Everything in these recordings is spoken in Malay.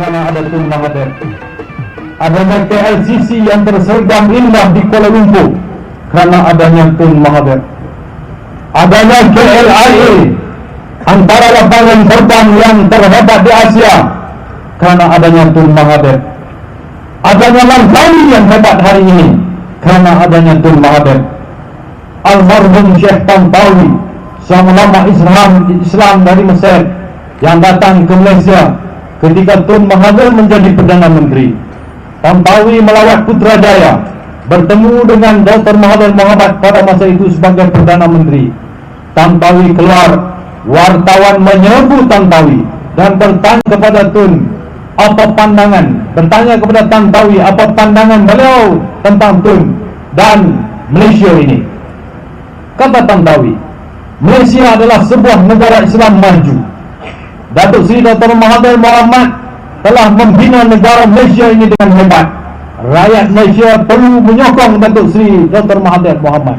karena ada Tun Mahathir. Adanya KLCC yang tersergam indah di Kuala Lumpur karena adanya Tun Mahathir. Adanya KLIA, antara lapangan terbang yang terhebat di Asia, karena adanya Tun Mahathir. Adanya Langkawi yang hebat hari ini karena adanya Tun Mahathir. Almarhum Syekh Tantawi, seorang ulama Islam dari Mesir yang datang ke Malaysia ketika Tun Mahathir menjadi Perdana Menteri. Tantawi melawat Putrajaya, bertemu dengan Dr. Mahathir Mohamad pada masa itu sebagai Perdana Menteri. Tantawi keluar, wartawan menyerbu Tantawi dan bertanya kepada Tun, apa pandangan? Bertanya kepada Tantawi, apa pandangan beliau tentang Tun dan Malaysia ini? Kata Tantawi, Malaysia adalah sebuah negara Islam maju. Datuk Seri Dr. Mahathir Mohamad telah membina negara Malaysia ini dengan hebat. Rakyat Malaysia perlu menyokong Datuk Seri Dr. Mahathir Mohamad.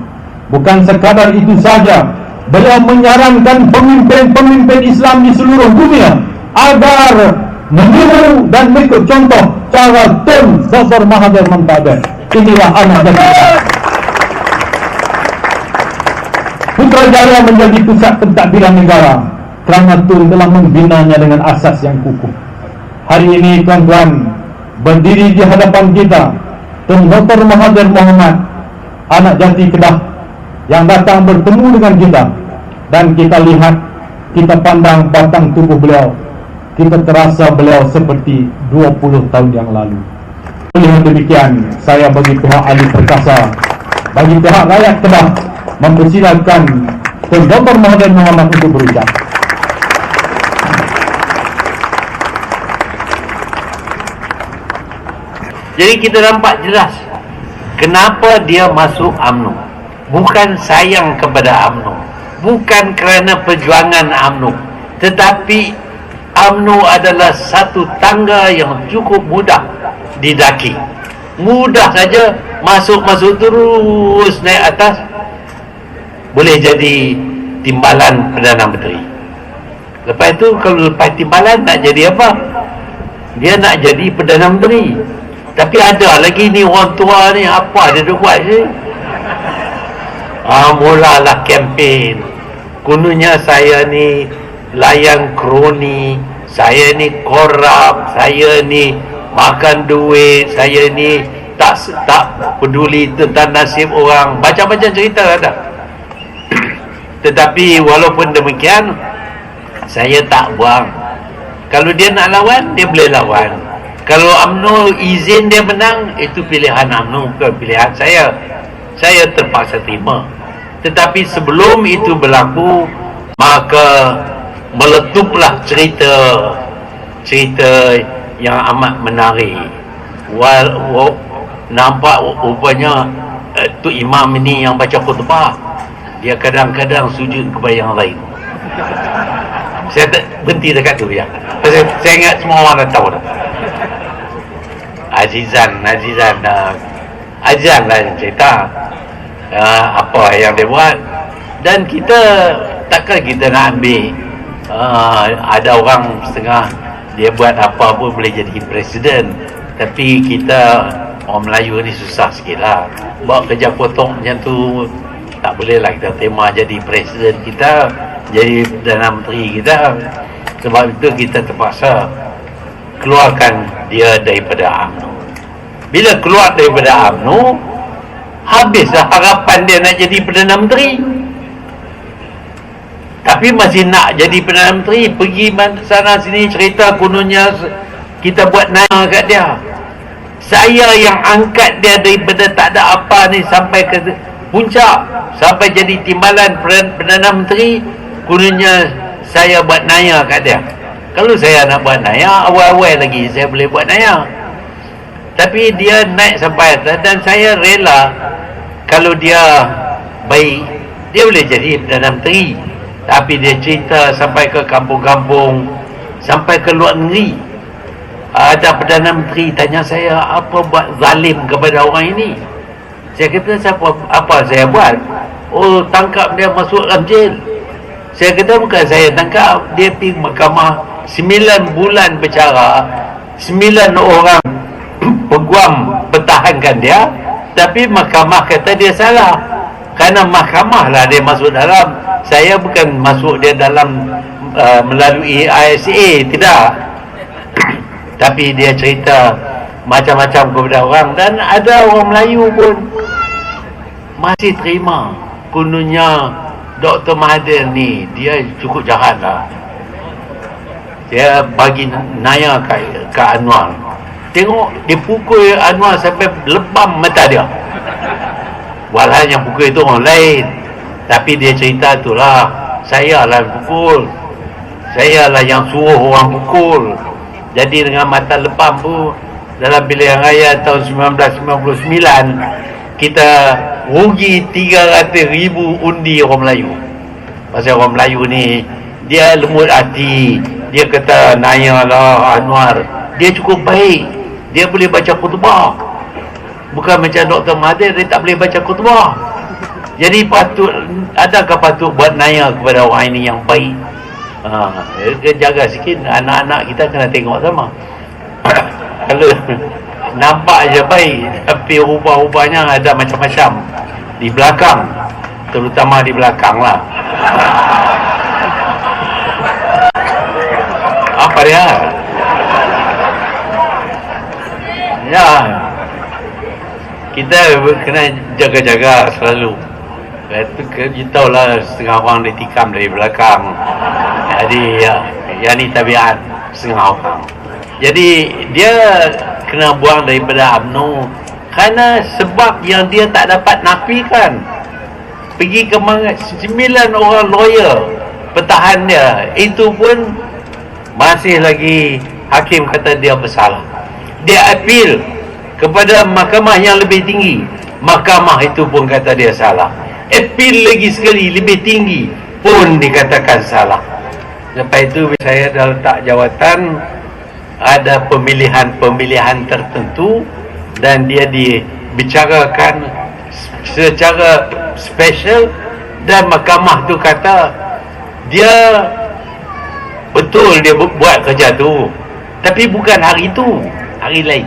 Bukan sekadar itu saja, beliau menyarankan pemimpin-pemimpin Islam di seluruh dunia agar meniru dan mengikut contoh cara Tun Dr. Mahathir Mohamad. Inilah anak dan Putrajaya menjadi pusat pentadbiran negara kerana Tun telah membinanya dengan asas yang kukuh. Hari ini tuan-tuan, berdiri di hadapan kita Tun Dr. Mahathir Mohamad, anak jati Kedah, yang datang bertemu dengan kita, dan kita lihat, kita pandang batang tubuh beliau, kita terasa beliau seperti 20 tahun yang lalu. Dengan demikian, saya bagi pihak ahli perkasa, bagi pihak rakyat Kedah, mempersilakan Tun Dr. Mahathir Mohamad untuk berucap. Jadi kita nampak jelas kenapa dia masuk UMNO. Bukan sayang kepada UMNO, bukan kerana perjuangan UMNO, tetapi UMNO adalah satu tangga yang cukup mudah didaki. Mudah saja masuk terus naik atas, boleh jadi timbalan Perdana Menteri. Lepas itu kalau lepas timbalan nak jadi apa? Dia nak jadi Perdana Menteri. Tapi ada lagi ni orang tua ni, apa dia dah buat je? Mulalah kempen. Kononnya saya ni layan kroni, saya ni korup, saya ni makan duit, saya ni tak peduli tentang nasib orang. Macam-macam cerita ada. Tetapi walaupun demikian, saya tak buang. Kalau dia nak lawan, dia boleh lawan. Kalau UMNO izin dia menang, itu pilihan UMNO, bukan pilihan saya. Saya terpaksa terima. Tetapi sebelum itu berlaku, maka meletuplah cerita yang amat menarik. Nampak rupanya tu imam ini yang baca khutbah, dia kadang-kadang sujud kepada yang lain. Saya berhenti dekat tu ya. Saya ingat semua orang dah tahu dah. Azizan lah yang cerita apa yang dia buat. Dan kita takkan kita nak ambil ada orang setengah dia buat apa pun boleh jadi presiden. Tapi kita orang Melayu ni susah sikit lah, buat kerja potong macam tu tak boleh lah. Kita tema jadi presiden kita, jadi Perdana Menteri kita. Sebab itu kita terpaksa keluarkan dia daripada UMNO. Bila keluar daripada UMNO, habislah harapan dia nak jadi Perdana Menteri. Tapi masih nak jadi Perdana Menteri, pergi sana sini cerita kononnya kita buat naya kat dia. Saya yang angkat dia daripada tak ada apa ni sampai ke puncak, sampai jadi timbalan Perdana Menteri, kononnya saya buat naya kat dia. Kalau saya nak buat naya, awal-awal lagi saya boleh buat naya. Tapi dia naik sampai atas, dan saya rela kalau dia baik, dia boleh jadi Perdana Menteri. Tapi dia cerita sampai ke kampung-kampung, sampai ke luar negeri. Ada Perdana Menteri tanya saya, apa buat zalim kepada orang ini? Saya kata, apa saya buat? Oh, tangkap dia, masuk dalam jail. Saya kata, bukan saya tangkap, dia pergi mahkamah 9 bulan bercara, 9 orang peguam pertahankan dia, tapi mahkamah kata dia salah. Kerana mahkamah lah dia masuk dalam. Saya bukan masuk dia dalam melalui ISA, tidak. Tapi dia cerita macam-macam kepada orang, dan ada orang Melayu pun masih terima. Kononnya Dr. Mahathir ni dia cukup jahat lah. Dia bagi naya ke Anwar. Tengok dia pukul Anwar sampai lebam mata dia. Walau yang pukul itu orang lain, tapi dia cerita itulah, saya lah pukul, saya lah yang suruh orang pukul. Jadi dengan mata lebam tu, dalam pilihan raya tahun 1999 kita rugi 300,000 undi orang Melayu. Pasal orang Melayu ni dia lembut hati. Dia kata Naya lah Anwar, dia cukup baik, dia boleh baca khutbah. Bukan macam Dr. Mahathir, dia tak boleh baca khutbah. Jadi adakah patut buat Naya kepada orang ini yang baik? Jaga sikit, anak-anak kita kena tengok sama. Kalau nampak je baik, tapi rubah-rubahnya ada macam-macam di belakang, terutama di belakang lah. Apa dia? Ya, kita kena jaga-jaga selalu. Kita tahulah setengah orang ditikam dari belakang. Jadi yang ni tabiat setengah orang. Jadi dia kena buang daripada UMNO kerana sebab yang dia tak dapat nafikan. Pergi ke 9 orang lawyer pertahan dia, itu pun masih lagi hakim kata dia bersalah. Dia appeal kepada mahkamah yang lebih tinggi, mahkamah itu pun kata dia salah. Appeal lagi sekali lebih tinggi pun dikatakan salah. Lepas itu saya dah letak jawatan, ada pemilihan tertentu dan dia dibicarakan secara special, dan mahkamah tu kata dia betul dia buat kerja tu, tapi bukan hari tu, hari lain.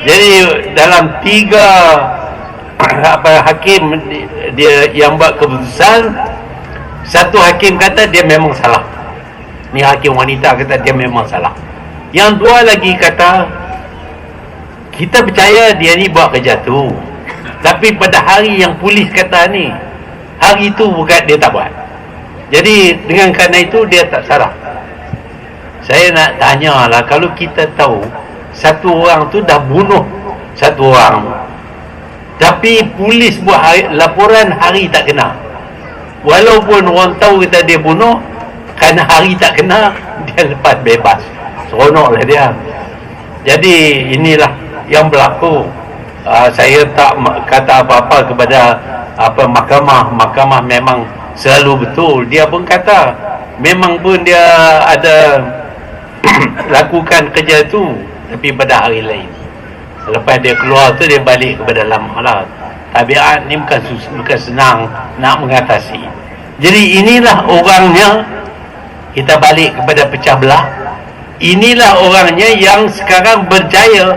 Jadi dalam 3 hakim dia yang buat keputusan, satu hakim kata dia memang salah. Ni hakim wanita kata dia memang salah. Yang 2 lagi kata kita percaya dia ni buat kerja tu, tapi pada hari yang polis kata ni, hari tu bukan dia tak buat. Jadi dengan kerana itu dia tak salah. Saya nak tanya lah, kalau kita tahu satu orang tu dah bunuh satu orang, tapi polis buat laporan hari tak kena, walaupun orang tahu kita dia bunuh, kerana hari tak kena, dia lepas bebas. Seronok lah dia. Jadi inilah yang berlaku. Saya tak kata apa-apa kepada mahkamah memang selalu betul. Dia pun kata memang pun dia ada lakukan kerja tu, tapi pada hari lain. Lepas dia keluar tu dia balik kepada lama lah. Tabiat ni bukan senang nak mengatasi. Jadi inilah orangnya. Kita balik kepada pecah belah. Inilah orangnya yang sekarang berjaya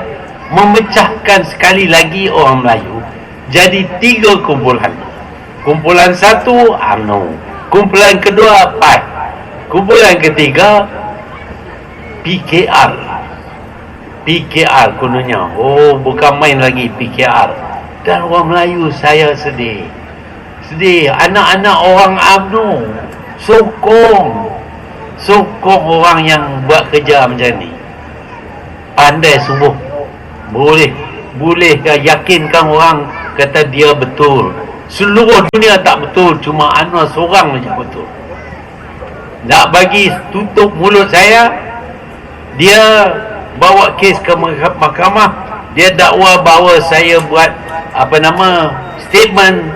memecahkan sekali lagi orang Melayu jadi 3 kumpulan. Kumpulan 1 UMNO, kumpulan kedua PAS, kumpulan ketiga PKR. PKR kononnya. Oh, bukan main lagi PKR. Dan orang Melayu, saya sedih. Anak-anak orang UMNO sokong orang yang buat kerja macam ni. Pandai sungguh. Boleh yakinkan orang kata dia betul. Seluruh dunia tak betul, cuma Anwar seorang saja betul. Nak bagi tutup mulut saya, dia bawa kes ke mahkamah, dia dakwa bahawa saya buat statement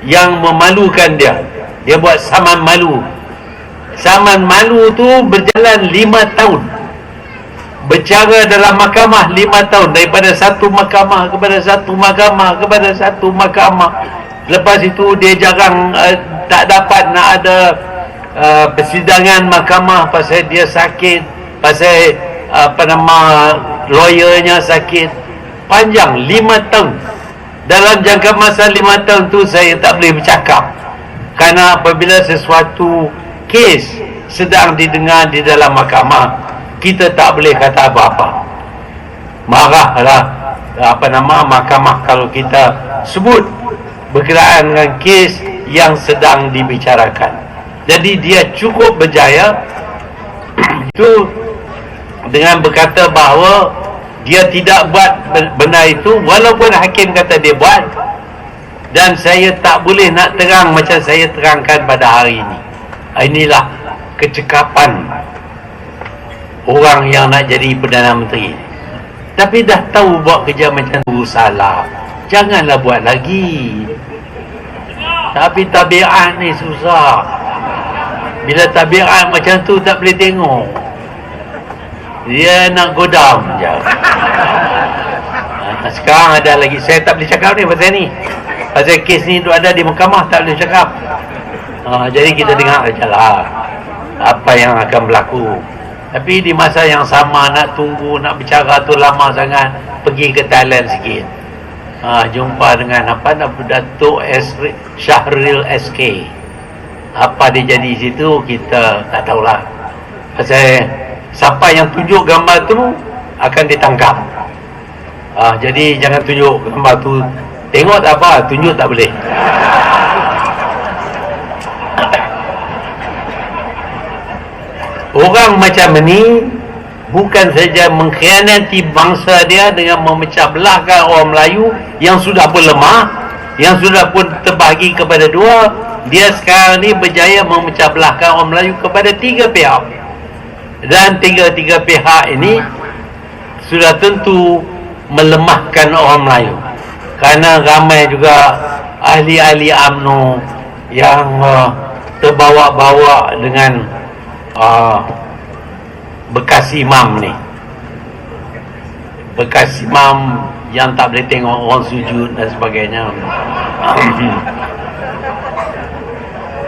yang memalukan dia. Dia buat saman malu. Saman malu tu berjalan 5 tahun. Bercara dalam mahkamah 5 tahun, daripada satu mahkamah kepada satu mahkamah kepada satu mahkamah. Lepas itu dia jarang tak dapat nak ada persidangan mahkamah pasal dia sakit, pasal lawyernya sakit panjang 5 tahun. Dalam jangka masa 5 tahun tu saya tak boleh bercakap, kerana apabila sesuatu kes sedang didengar di dalam mahkamah, kita tak boleh kata apa-apa. Marahlah mahkamah kalau kita sebut berkenaan dengan kes yang sedang dibicarakan. Jadi dia cukup berjaya itu dengan berkata bahawa dia tidak buat benda itu, walaupun hakim kata dia buat. Dan saya tak boleh nak terang macam saya terangkan pada hari ini. Inilah kecekapan orang yang nak jadi Perdana Menteri. Tapi dah tahu buat kerja macam tu salah, janganlah buat lagi. Tapi tabiat ni susah. Bila tabiat macam tu tak boleh tengok, dia nak go down je. Sekarang ada lagi, saya tak boleh cakap ni pasal ni, pasal kes ni tu ada di mahkamah, tak boleh cakap. Jadi kita dengar aja lah apa yang akan berlaku. Tapi di masa yang sama nak tunggu, nak bicara tu lama sangat. Pergi ke Thailand sikit, jumpa dengan Datuk Syahril SK. Apa dia jadi situ kita tak tahulah. Pasal siapa yang tunjuk gambar tu akan ditangkap. Jadi jangan tunjuk gambar tu. Tengok tak apa, tunjuk tak boleh. Orang macam ni bukan saja mengkhianati bangsa dia dengan memecah belahkan orang Melayu yang sudah pun lemah, yang sudah pun terbahagi kepada dua. Dia sekarang ni berjaya memecah belahkan orang Melayu kepada 3 pihak. Dan tiga pihak ini sudah tentu melemahkan orang Melayu, kerana ramai juga ahli-ahli UMNO yang terbawa-bawa dengan bekas imam ni, bekas imam yang tak boleh tengok orang sujud dan sebagainya.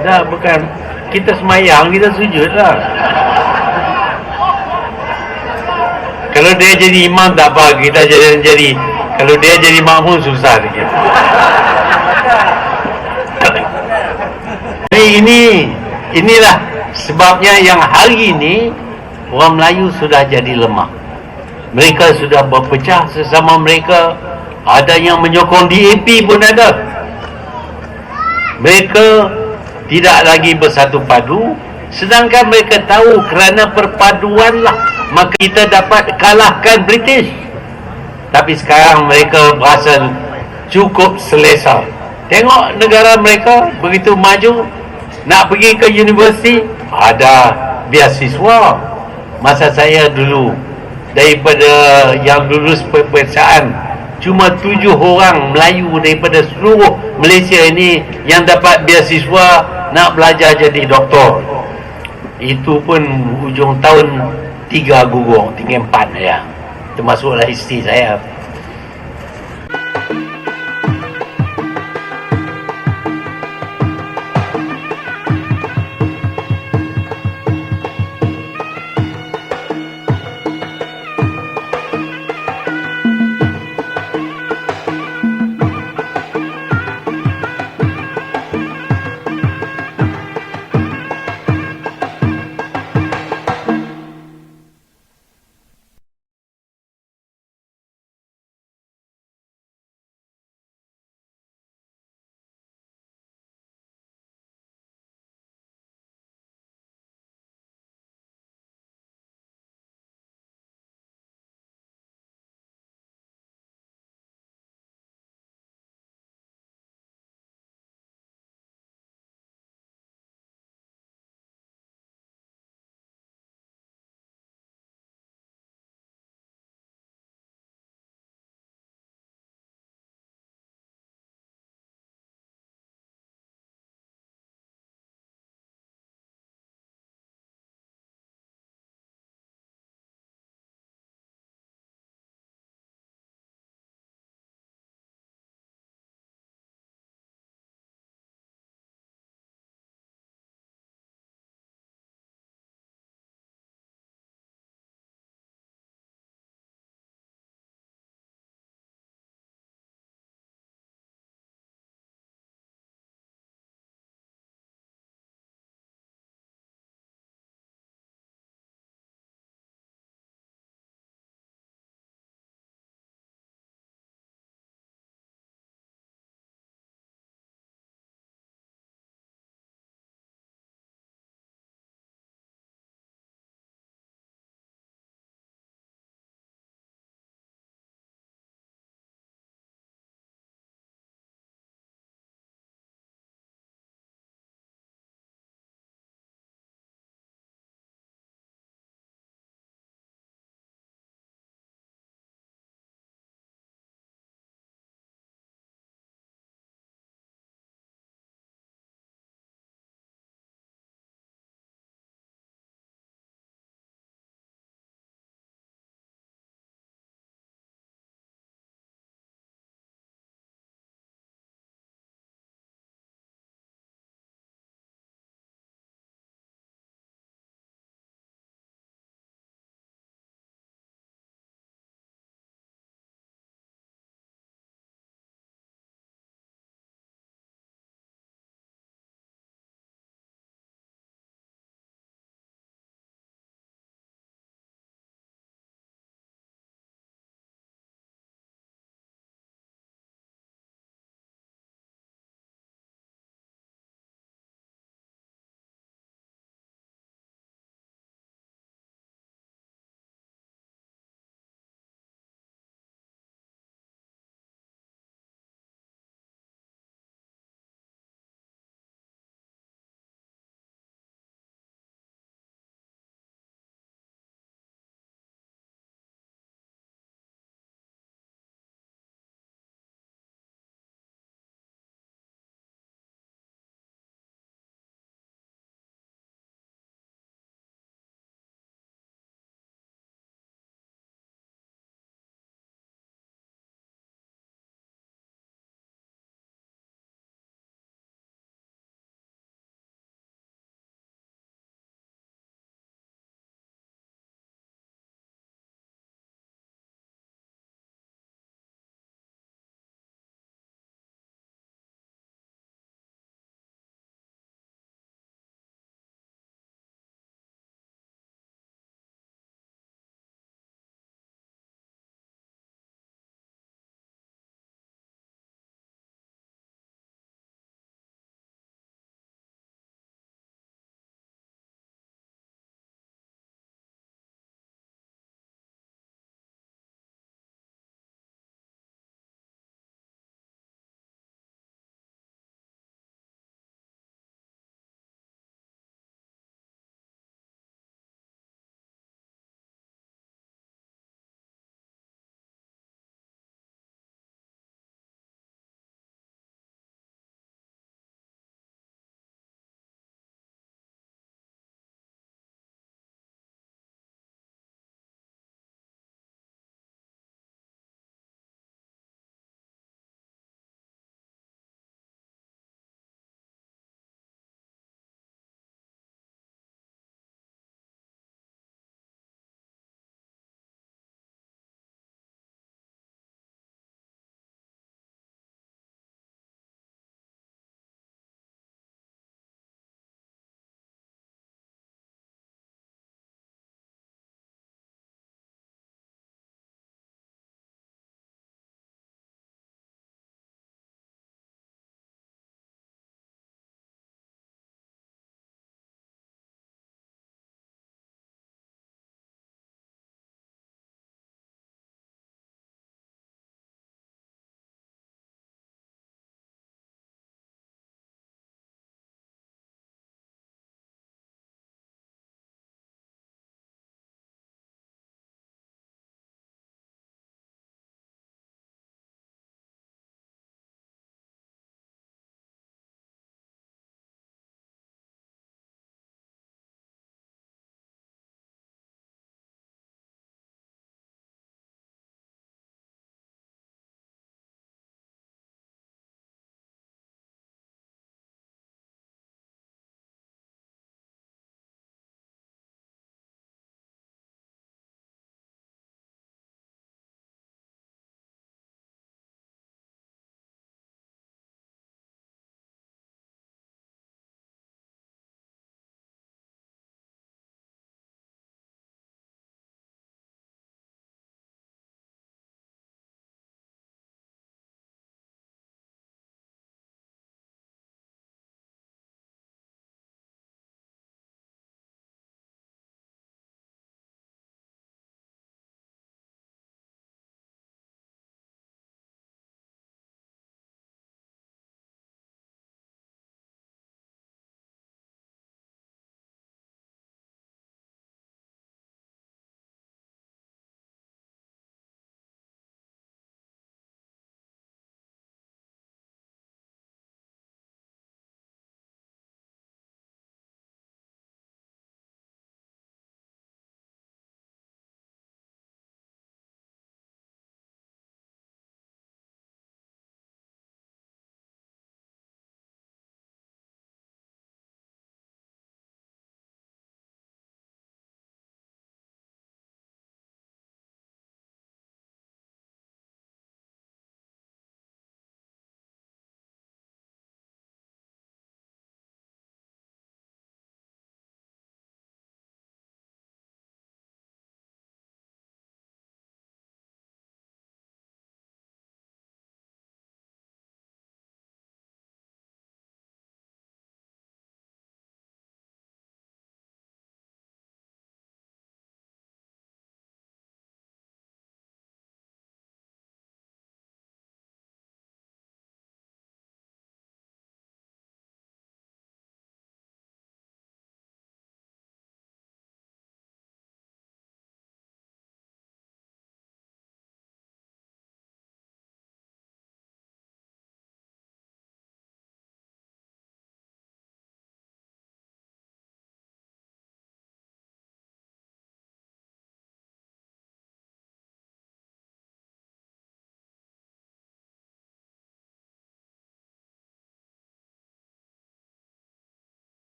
Dah bukan kita semayang, kita sujud lah. Kalau dia jadi imam tak apa, kita jadi kalau dia jadi makmum susah sikit. Inilah sebabnya yang hari ini orang Melayu sudah jadi lemah. Mereka sudah berpecah sesama mereka. Ada yang menyokong DAP pun ada. Mereka tidak lagi bersatu padu, sedangkan mereka tahu kerana perpaduanlah maka kita dapat kalahkan British. Tapi sekarang mereka berasa cukup selesa. Tengok negara mereka begitu maju, nak pergi ke universiti ada beasiswa. Masa saya dulu, daripada yang lulus peperiksaan, cuma 7 orang Melayu daripada seluruh Malaysia ini yang dapat beasiswa nak belajar jadi doktor. Itu pun hujung tahun 3 gugur, tinggal 4 ya. Termasuklah isteri saya.